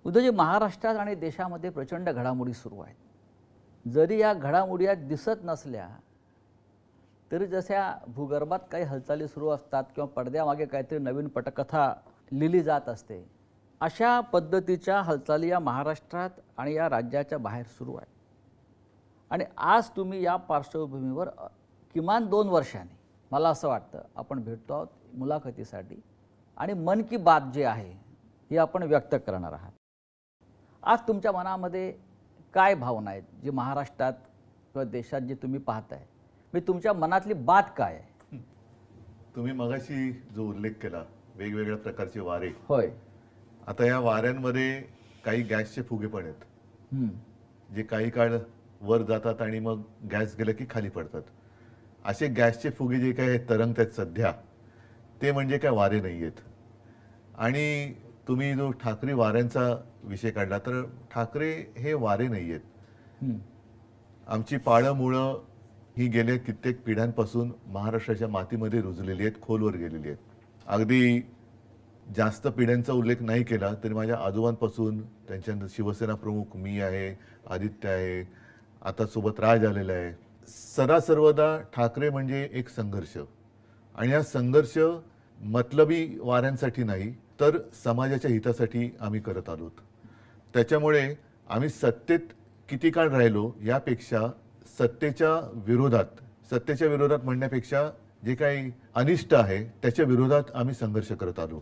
उद्योजी महाराष्ट्रात आणि देशामध्ये प्रचंड घडामोडी सुरू आहेत. जरी या घडामोडी आज दिसत नसल्या तरी जशा भूगर्भात काही हालचाली सुरू असतात किंवा पडद्यामागे काहीतरी नवीन पटकथा लिहिली जात असते, अशा पद्धतीच्या हालचाली या महाराष्ट्रात आणि या राज्याच्या बाहेर सुरू आहेत. आणि आज तुम्ही या पार्श्वभूमीवर किमान 2 वर्षांनी मला असं वाटतं आपण भेटतो आहोत मुलाखतीसाठी आणि मन की बात जे आहे हे आपण व्यक्त करणार आहात. आज तुमच्या मनामध्ये काय भावना आहेत जी महाराष्ट्रात किंवा देशात जे तुम्ही पाहताय, मी तुमच्या मनातली बात काय आहे? तुम्ही मगाशी जो उल्लेख केला वेगवेगळ्या प्रकारचे वारे, होय, आता या वाऱ्यांमध्ये काही गॅसचे फुगे पण आहेत जे काही काळ वर जातात आणि मग गॅस गेलं की खाली पडतात. असे गॅसचे फुगे जे काय तरंगतात सध्या ते म्हणजे काय वारे नाही आहेत. आणि तुम्ही जो ठाकरे वाऱ्यांचा विषय काढला तर ठाकरे हे वारे नाही आहेत. आमची पाळं मुळं ही गेल्या कित्येक पिढ्यांपासून महाराष्ट्राच्या मातीमध्ये रुजलेली आहेत, खोलवर गेलेली आहेत. अगदी जास्त पिढ्यांचा उल्लेख नाही केला तरी माझ्या आजोबांपासून त्यांच्यानंतर शिवसेना प्रमुख मी आहे, आदित्य आहे, आता सोबत राज आलेला आहे. सदा सर्वदा ठाकरे म्हणजे एक संघर्ष, आणि हा संघर्ष मतलबी वाऱ्यांसाठी नाही तर समाजाच्या हितासाठी आम्ही करत आलोत. त्याच्यामुळे आम्ही सत्तेत किती काळ राहिलो यापेक्षा सत्तेच्या विरोधात म्हणण्यापेक्षा जे काही अनिष्ट आहे त्याच्या विरोधात आम्ही संघर्ष करत आलो.